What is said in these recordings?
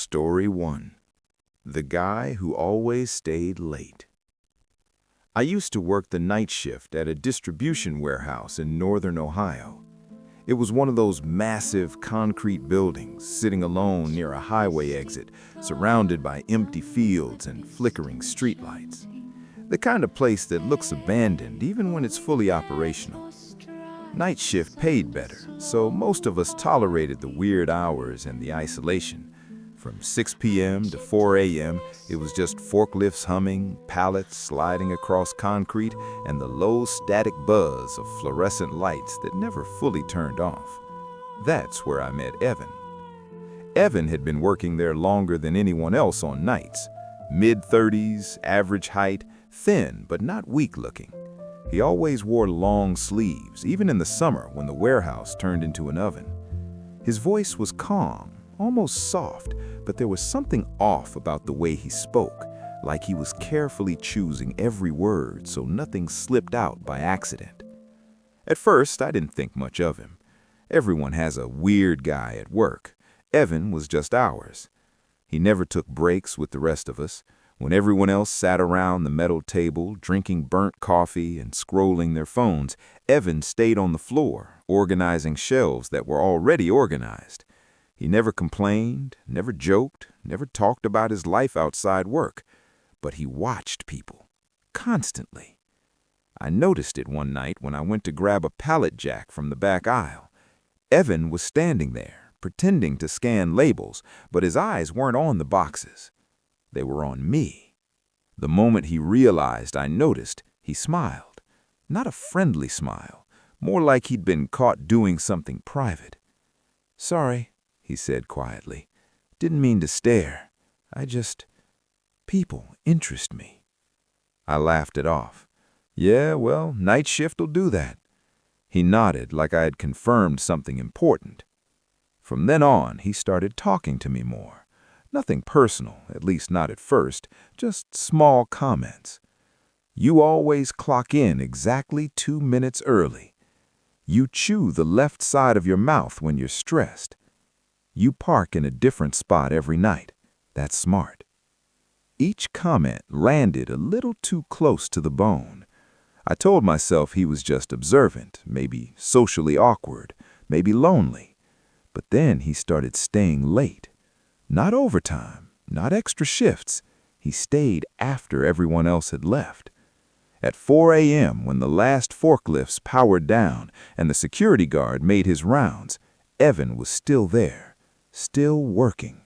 Story 1. The Guy Who Always Stayed Late. I used to work the night shift at a distribution warehouse in northern Ohio. It was one of those massive concrete buildings sitting alone near a highway exit, surrounded by empty fields and flickering streetlights. The kind of place that looks abandoned even when it's fully operational. Night shift paid better, so most of us tolerated the weird hours and the isolation. From 6 p.m. to 4 a.m., it was just forklifts humming, pallets sliding across concrete, and the low static buzz of fluorescent lights that never fully turned off. That's where I met Evan. Evan had been working there longer than anyone else on nights. Mid-30s, average height, thin but not weak-looking. He always wore long sleeves, even in the summer when the warehouse turned into an oven. His voice was calm, almost soft, but there was something off about the way he spoke, like he was carefully choosing every word so nothing slipped out by accident. At first, I didn't think much of him. Everyone has a weird guy at work. Evan was just ours. He never took breaks with the rest of us. When everyone else sat around the metal table, drinking burnt coffee and scrolling their phones, Evan stayed on the floor, organizing shelves that were already organized. He never complained, never joked, never talked about his life outside work, but he watched people, constantly. I noticed it one night when I went to grab a pallet jack from the back aisle. Evan was standing there, pretending to scan labels, but his eyes weren't on the boxes. They were on me. The moment he realized I noticed, he smiled. Not a friendly smile, more like he'd been caught doing something private. "Sorry," he said quietly. "Didn't mean to stare. People interest me." I laughed it off. "Yeah, well, night shift'll do that." He nodded like I had confirmed something important. From then on, he started talking to me more. Nothing personal, at least not at first, just small comments. "You always clock in exactly 2 minutes early. You chew the left side of your mouth when you're stressed. You park in a different spot every night. That's smart." Each comment landed a little too close to the bone. I told myself he was just observant, maybe socially awkward, maybe lonely. But then he started staying late. Not overtime, not extra shifts. He stayed after everyone else had left. At 4 a.m., when the last forklifts powered down and the security guard made his rounds, Evan was still there, still working.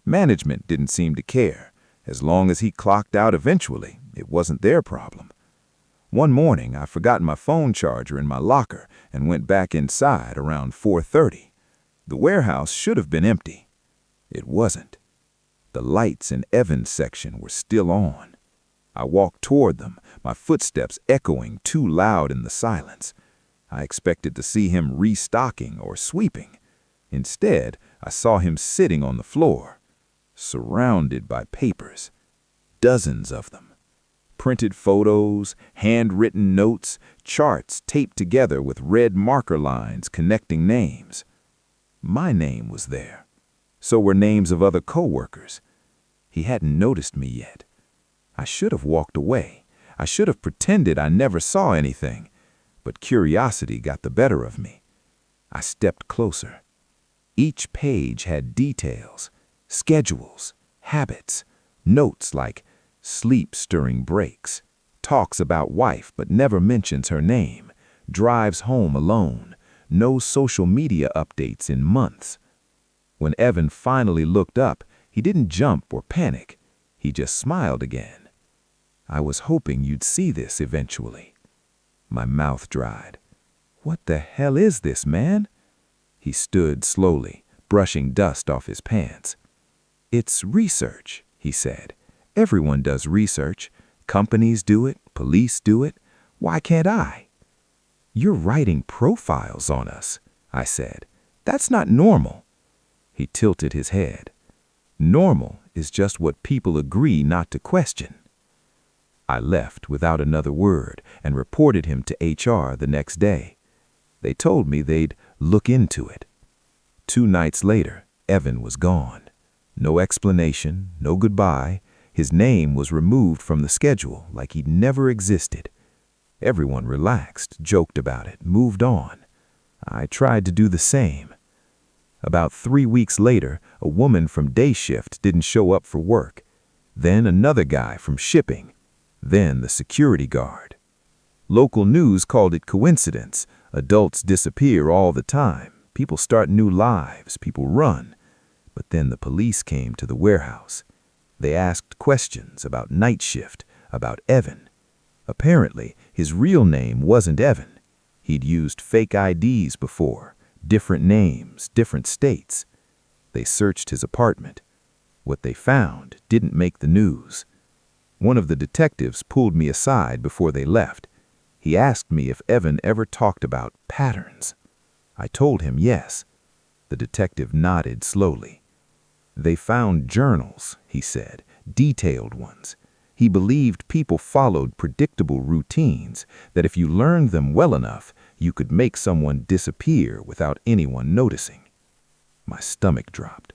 Management didn't seem to care. As long as he clocked out eventually, it wasn't their problem. One morning, I forgot my phone charger in my locker and went back inside around 4:30. The warehouse should have been empty. It wasn't. The lights in Evan's section were still on. I walked toward them, my footsteps echoing too loud in the silence. I expected to see him restocking or sweeping. Instead, I saw him sitting on the floor, surrounded by papers, dozens of them. Printed photos, handwritten notes, charts taped together with red marker lines connecting names. My name was there. So were names of other coworkers. He hadn't noticed me yet. I should have walked away. I should have pretended I never saw anything. But curiosity got the better of me. I stepped closer. Each page had details, schedules, habits, notes like sleeps during breaks, talks about wife but never mentions her name, drives home alone, no social media updates in months. When Evan finally looked up, he didn't jump or panic. He just smiled again. "I was hoping you'd see this eventually." My mouth dried. "What the hell is this, man?" He stood slowly, brushing dust off his pants. "It's research," he said. "Everyone does research. Companies do it, police do it. Why can't I?" "You're writing profiles on us," I said. "That's not normal." He tilted his head. "Normal is just what people agree not to question." I left without another word and reported him to HR the next day. They told me they'd look into it. 2 nights later, Evan was gone. No explanation, no goodbye. His name was removed from the schedule like he'd never existed. Everyone relaxed, joked about it, moved on. I tried to do the same. About 3 weeks later, a woman from day shift didn't show up for work. Then another guy from shipping. Then the security guard. Local news called it coincidence. Adults disappear all the time. People start new lives. People run. But then the police came to the warehouse. They asked questions about night shift, about Evan. Apparently, his real name wasn't Evan. He'd used fake IDs before, different names, different states. They searched his apartment. What they found didn't make the news. One of the detectives pulled me aside before they left. He asked me if Evan ever talked about patterns. I told him yes. The detective nodded slowly. They found journals, he said, detailed ones. He believed people followed predictable routines, that if you learned them well enough, you could make someone disappear without anyone noticing. My stomach dropped.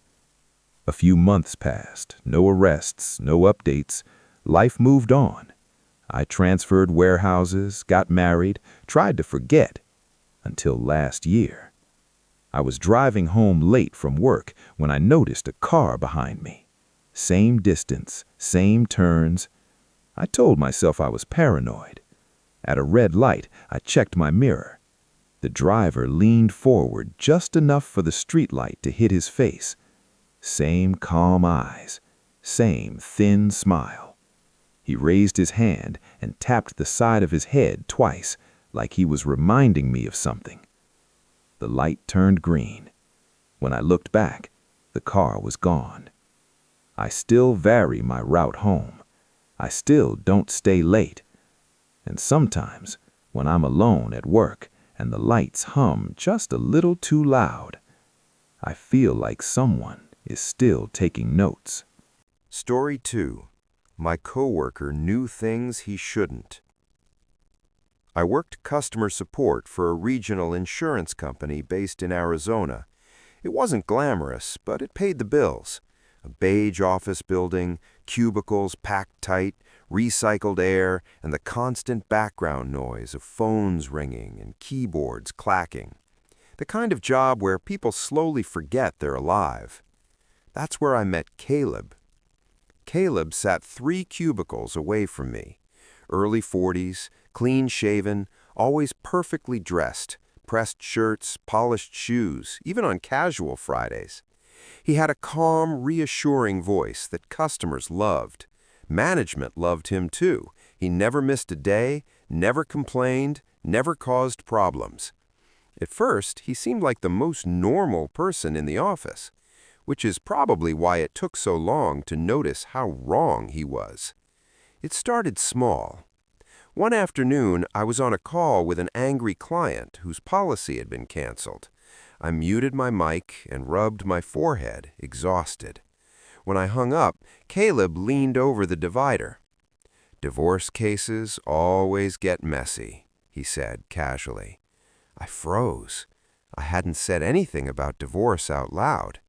A few months passed, no arrests, no updates. Life moved on. I transferred warehouses, got married, tried to forget, until last year. I was driving home late from work when I noticed a car behind me. Same distance, same turns. I told myself I was paranoid. At a red light, I checked my mirror. The driver leaned forward just enough for the streetlight to hit his face. Same calm eyes, same thin smile. He raised his hand and tapped the side of his head twice, like he was reminding me of something. The light turned green. When I looked back, the car was gone. I still vary my route home. I still don't stay late. And sometimes, when I'm alone at work and the lights hum just a little too loud, I feel like someone is still taking notes. Story 2. My coworker knew things he shouldn't. I worked customer support for a regional insurance company based in Arizona. It wasn't glamorous, but it paid the bills. A beige office building, cubicles packed tight, recycled air, and the constant background noise of phones ringing and keyboards clacking. The kind of job where people slowly forget they're alive. That's where I met Caleb. Caleb sat 3 cubicles away from me. Early 40s, clean-shaven, always perfectly dressed, pressed shirts, polished shoes, even on casual Fridays. He had a calm, reassuring voice that customers loved. Management loved him too. He never missed a day, never complained, never caused problems. At first, he seemed like the most normal person in the office, which is probably why it took so long to notice how wrong he was. It started small. One afternoon, I was on a call with an angry client whose policy had been canceled. I muted my mic and rubbed my forehead, exhausted. When I hung up, Caleb leaned over the divider. "Divorce cases always get messy," he said casually. I froze. I hadn't said anything about divorce out loud.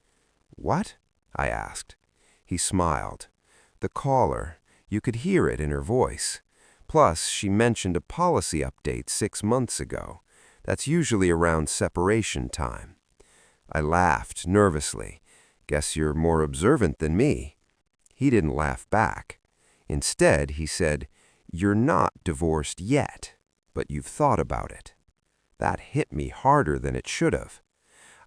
"What?" I asked. He smiled. The caller, you could hear it in her voice. Plus, she mentioned a policy update 6 months ago. That's usually around separation time. I laughed nervously. "Guess you're more observant than me." He didn't laugh back. Instead, he said, "You're not divorced yet, but you've thought about it." That hit me harder than it should have.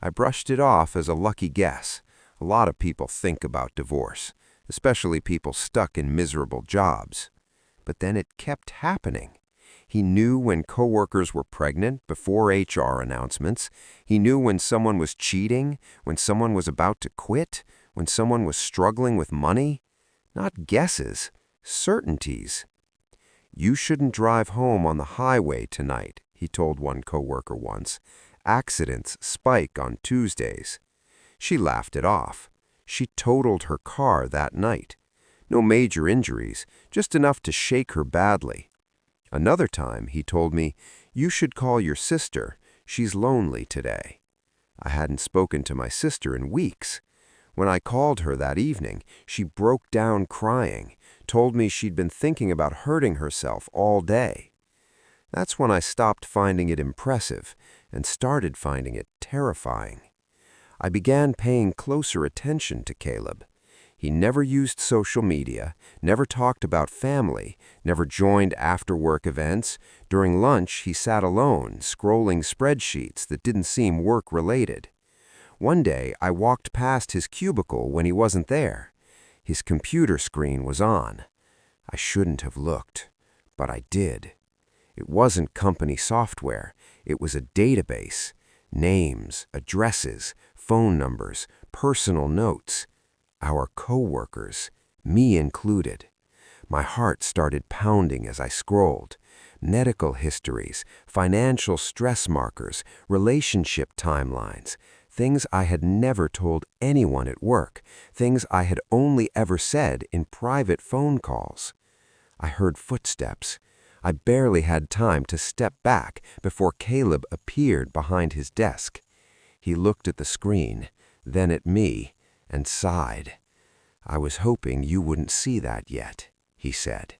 I brushed it off as a lucky guess. A lot of people think about divorce, especially people stuck in miserable jobs. But then it kept happening. He knew when coworkers were pregnant before HR announcements. He knew when someone was cheating, when someone was about to quit, when someone was struggling with money. Not guesses, certainties. "You shouldn't drive home on the highway tonight," he told one coworker once. "Accidents spike on Tuesdays." She laughed it off. She totaled her car that night. No major injuries, just enough to shake her badly. Another time, he told me, "You should call your sister. She's lonely today." I hadn't spoken to my sister in weeks. When I called her that evening, she broke down crying, told me she'd been thinking about hurting herself all day. That's when I stopped finding it impressive and started finding it terrifying. I began paying closer attention to Caleb. He never used social media, never talked about family, never joined after-work events. During lunch, he sat alone, scrolling spreadsheets that didn't seem work-related. One day, I walked past his cubicle when he wasn't there. His computer screen was on. I shouldn't have looked, but I did. It wasn't company software. It was a database. Names, addresses, phone numbers, personal notes. Our coworkers, me included. My heart started pounding as I scrolled. Medical histories, financial stress markers, relationship timelines, things I had never told anyone at work, things I had only ever said in private phone calls. I heard footsteps. I barely had time to step back before Caleb appeared behind his desk. He looked at the screen, then at me, and sighed. "I was hoping you wouldn't see that yet," he said.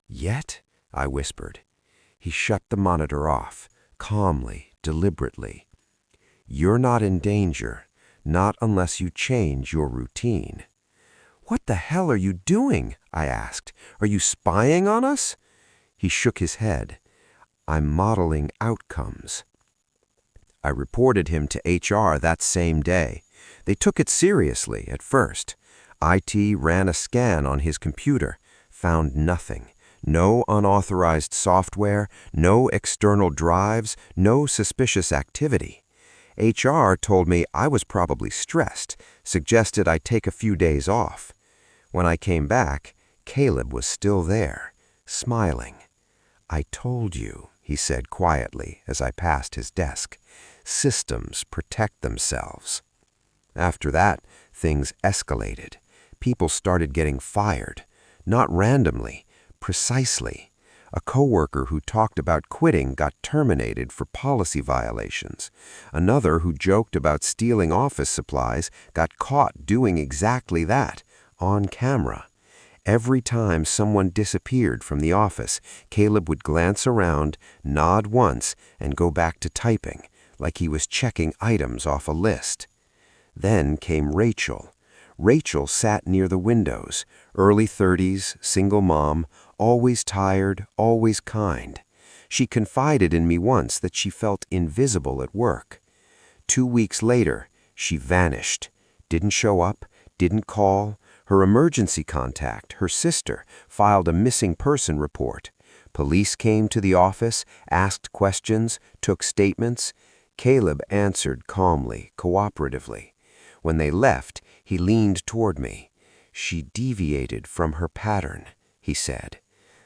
"Yet?" I whispered. He shut the monitor off, calmly, deliberately. "You're not in danger, not unless you change your routine." "What the hell are you doing?" I asked. "Are you spying on us?" He shook his head. "I'm modeling outcomes." I reported him to HR that same day. They took it seriously at first. IT ran a scan on his computer, found nothing. No unauthorized software, no external drives, no suspicious activity. HR told me I was probably stressed, suggested I take a few days off. When I came back, Caleb was still there, smiling. "I told you," he said quietly as I passed his desk. "Systems protect themselves." After that, things escalated. People started getting fired, not randomly, precisely. A coworker who talked about quitting got terminated for policy violations. Another who joked about stealing office supplies got caught doing exactly that, on camera. Every time someone disappeared from the office, Caleb would glance around, nod once, and go back to typing, like he was checking items off a list. Then came Rachel. Rachel sat near the windows, early 30s, single mom, always tired, always kind. She confided in me once that she felt invisible at work. 2 weeks later, she vanished, didn't show up, didn't call. Her emergency contact, her sister, filed a missing person report. Police came to the office, asked questions, took statements. Caleb answered calmly, cooperatively. When they left, he leaned toward me. "She deviated from her pattern," he said.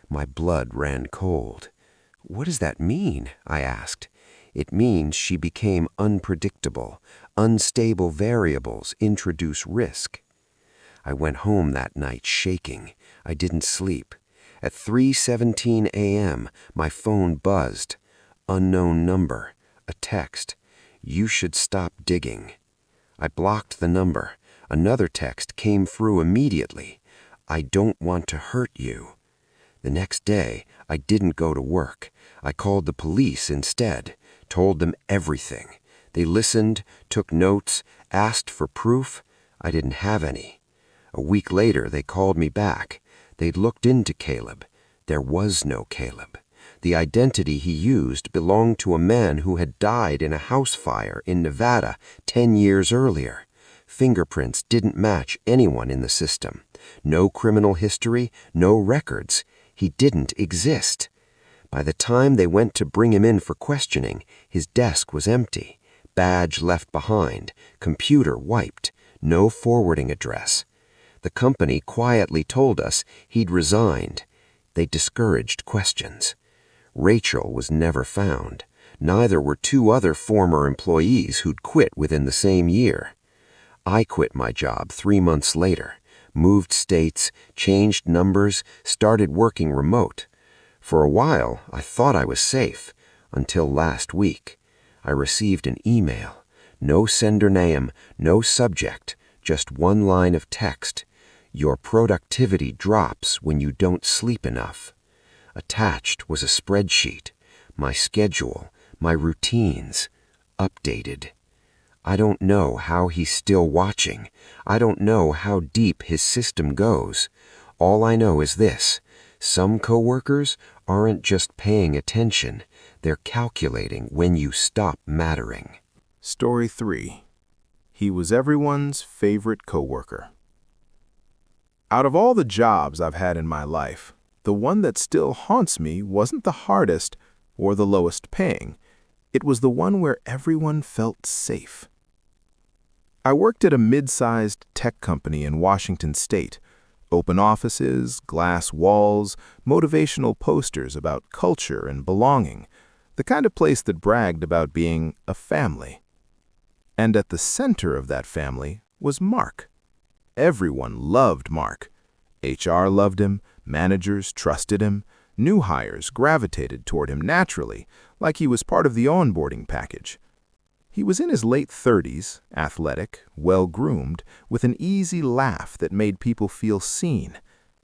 My blood ran cold. "What does that mean?" I asked. "It means she became unpredictable. Unstable variables introduce risk." I went home that night shaking. I didn't sleep. At 3:17 a.m., my phone buzzed. Unknown number. A text. "You should stop digging." I blocked the number. Another text came through immediately. "I don't want to hurt you." The next day, I didn't go to work. I called the police instead, told them everything. They listened, took notes, asked for proof. I didn't have any. A week later, they called me back. They'd looked into Caleb. There was no Caleb. The identity he used belonged to a man who had died in a house fire in Nevada 10 years earlier. Fingerprints didn't match anyone in the system. No criminal history, no records. He didn't exist. By the time they went to bring him in for questioning, his desk was empty. Badge left behind. Computer wiped. No forwarding address. The company quietly told us he'd resigned. They discouraged questions. Rachel was never found. Neither were 2 other former employees who'd quit within the same year. I quit my job 3 months later, moved states, changed numbers, started working remote. For a while, I thought I was safe, until last week. I received an email. No sender name, no subject, Just one line of text. Your productivity drops when you don't sleep enough. Attached was a spreadsheet, my schedule, my routines, updated. I don't know how he's still watching. I don't know how deep his system goes. All I know is this: some coworkers aren't just paying attention, they're calculating when you stop mattering. Story 3. He was everyone's favorite coworker. Out of all the jobs I've had in my life, the one that still haunts me wasn't the hardest or the lowest paying. It was the one where everyone felt safe. I worked at a mid-sized tech company in Washington State. Open offices, glass walls, motivational posters about culture and belonging. The kind of place that bragged about being a family. And at the center of that family was Mark. Everyone loved Mark. HR loved him, managers trusted him, new hires gravitated toward him naturally, like he was part of the onboarding package. He was in his late 30s, athletic, well-groomed, with an easy laugh that made people feel seen.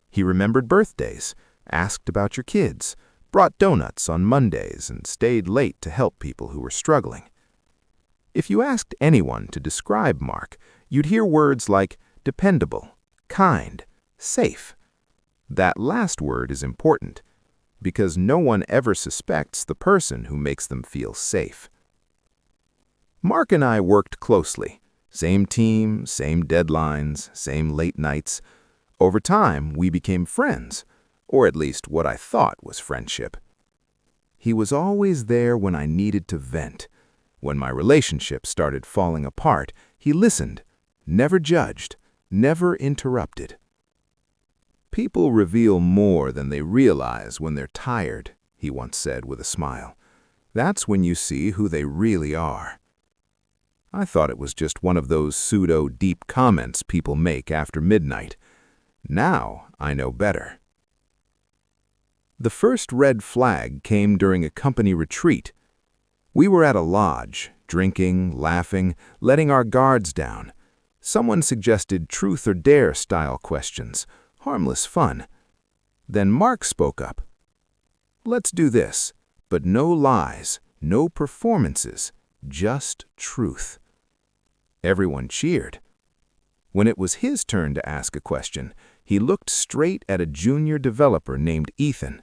He remembered birthdays, asked about your kids, brought donuts on Mondays, and stayed late to help people who were struggling. If you asked anyone to describe Mark, you'd hear words like dependable, kind, safe. That last word is important, because no one ever suspects the person who makes them feel safe. Mark and I worked closely. Same team, same deadlines, same late nights. Over time, we became friends, or at least what I thought was friendship. He was always there when I needed to vent. When my relationship started falling apart, he listened, never judged, never interrupted. People reveal more than they realize when they're tired, he once said with a smile. That's when you see who they really are. I thought it was just one of those pseudo-deep comments people make after midnight. Now I know better. The first red flag came during a company retreat. We were at a lodge, drinking, laughing, letting our guards down. Someone suggested truth or dare style questions, harmless fun. Then Mark spoke up. Let's do this, but no lies, no performances, just truth. Everyone cheered. When it was his turn to ask a question, he looked straight at a junior developer named Ethan.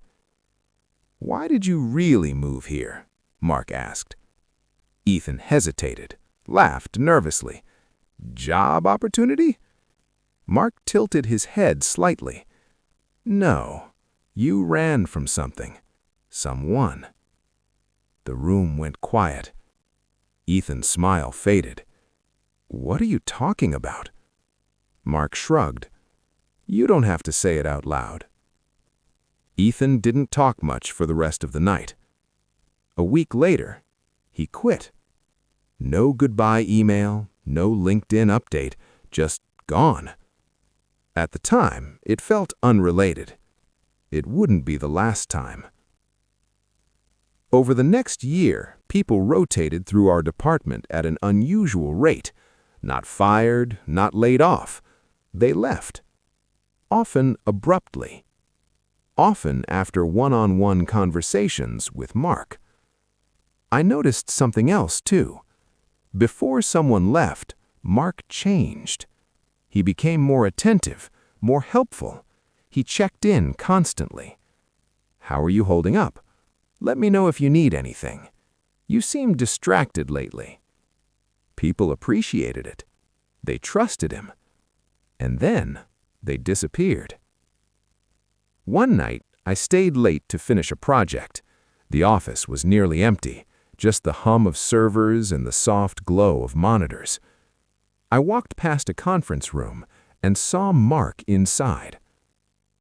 "Why did you really move here?" Mark asked. Ethan hesitated, laughed nervously. "Job opportunity?" Mark tilted his head slightly. "No, you ran from something. Someone." The room went quiet. Ethan's smile faded. "What are you talking about?" Mark shrugged. "You don't have to say it out loud." Ethan didn't talk much for the rest of the night. A week later, he quit. No goodbye email, no LinkedIn update, just gone. At the time, it felt unrelated. It wouldn't be the last time. Over the next year, people rotated through our department at an unusual rate. Not fired, not laid off. They left. Often abruptly. Often after one-on-one conversations with Mark. I noticed something else, too. Before someone left, Mark changed. He became more attentive, more helpful. He checked in constantly. "How are you holding up? Let me know if you need anything. You seem distracted lately." People appreciated it. They trusted him. And then they disappeared. One night, I stayed late to finish a project. The office was nearly empty, just the hum of servers and the soft glow of monitors. I walked past a conference room and saw Mark inside.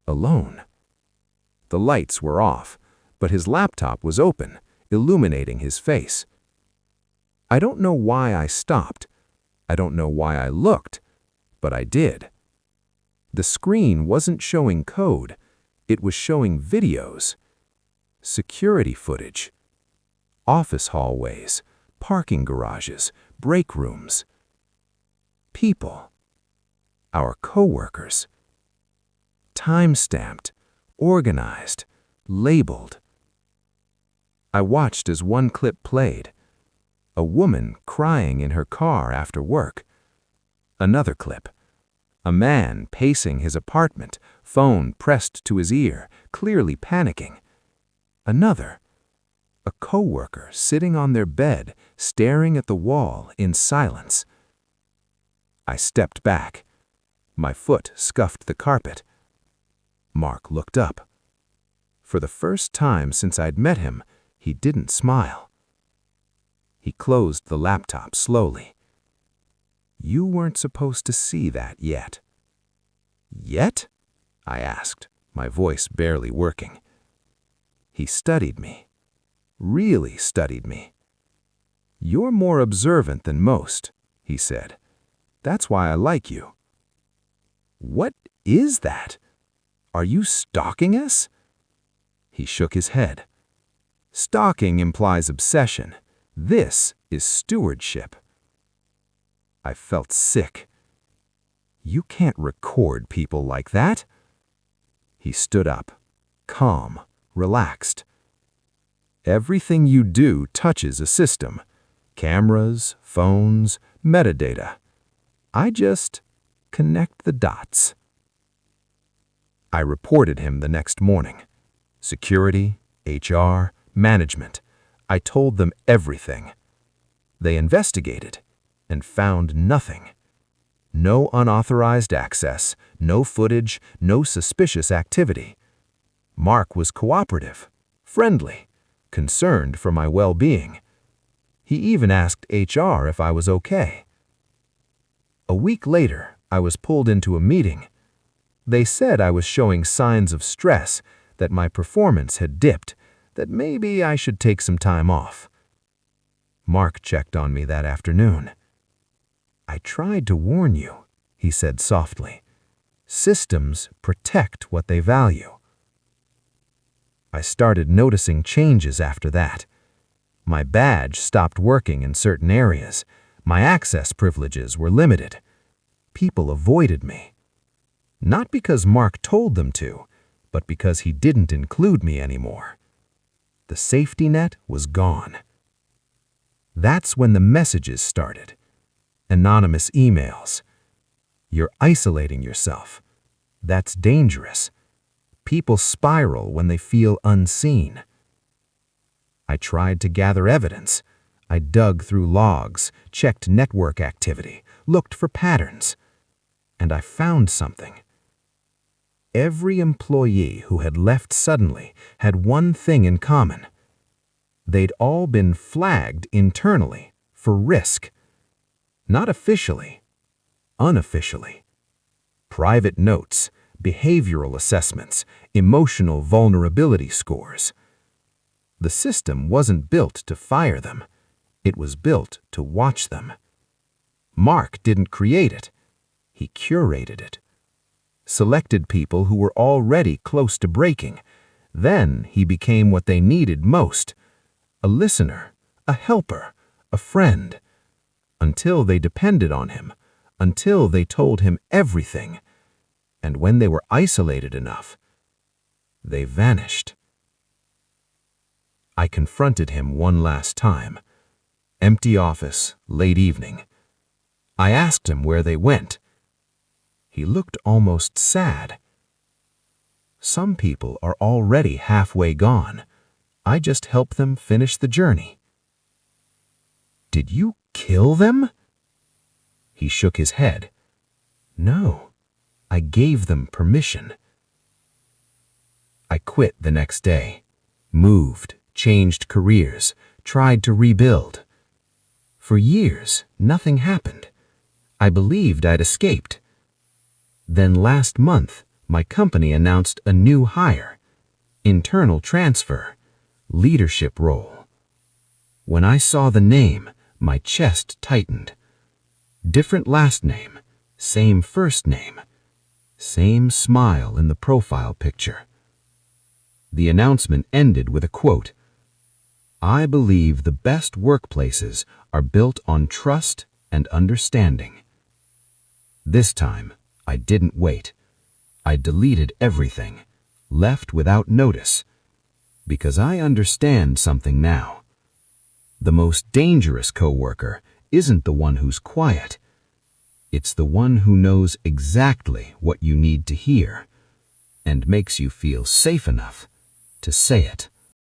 Alone. The lights were off, but his laptop was open, illuminating his face. I don't know why I stopped. I don't know why I looked, but I did. The screen wasn't showing code. It was showing videos. Security footage. Office hallways, parking garages, break rooms. People. Our coworkers. Time-stamped, organized, labeled. I watched as one clip played. A woman crying in her car after work. Another clip. A man pacing his apartment, phone pressed to his ear, clearly panicking. Another. A coworker sitting on their bed, staring at the wall in silence. I stepped back. My foot scuffed the carpet. Mark looked up. For the first time since I'd met him, he didn't smile. He closed the laptop slowly. You weren't supposed to see that yet. Yet? I asked, my voice barely working. He studied me. Really studied me. You're more observant than most, he said. That's why I like you. What is that? Are you stalking us? He shook his head. Stalking implies obsession. This is stewardship. I felt sick. You can't record people like that. He stood up, calm, relaxed. Everything you do touches a system. Cameras, phones, metadata. I just connect the dots. I reported him the next morning. Security, HR, management. I told them everything. They investigated and found nothing. No unauthorized access, no footage, no suspicious activity. Mark was cooperative, friendly, concerned for my well-being. He even asked HR if I was okay. A week later, I was pulled into a meeting. They said I was showing signs of stress, that my performance had dipped, that maybe I should take some time off. Mark checked on me that afternoon. I tried to warn you, he said softly. Systems protect what they value. I started noticing changes after that. My badge stopped working in certain areas. My access privileges were limited. People avoided me. Not because Mark told them to, but because he didn't include me anymore. The safety net was gone. That's when the messages started. Anonymous emails. You're isolating yourself. That's dangerous. People spiral when they feel unseen. I tried to gather evidence. I dug through logs, checked network activity, looked for patterns. And I found something. Every employee who had left suddenly had one thing in common. They'd all been flagged internally for risk. Not officially, unofficially. Private notes, behavioral assessments, emotional vulnerability scores. The system wasn't built to fire them. It was built to watch them. Mark didn't create it. He curated it. Selected people who were already close to breaking. Then he became what they needed most. A listener, a helper, a friend. Until they depended on him, until they told him everything. And when they were isolated enough, they vanished. I confronted him one last time. Empty office, late evening. I asked him where they went. He looked almost sad. Some people are already halfway gone. I just help them finish the journey. Did you kill them? He shook his head. No, I gave them permission. I quit the next day. Moved, changed careers, tried to rebuild. For years, nothing happened. I believed I'd escaped. Then last month, my company announced a new hire. Internal transfer. Leadership role. When I saw the name, my chest tightened. Different last name, same first name, same smile in the profile picture. The announcement ended with a quote. I believe the best workplaces are built on trust and understanding. This time, I didn't wait. I deleted everything, left without notice, because I understand something now. The most dangerous coworker isn't the one who's quiet. It's the one who knows exactly what you need to hear and makes you feel safe enough to say it.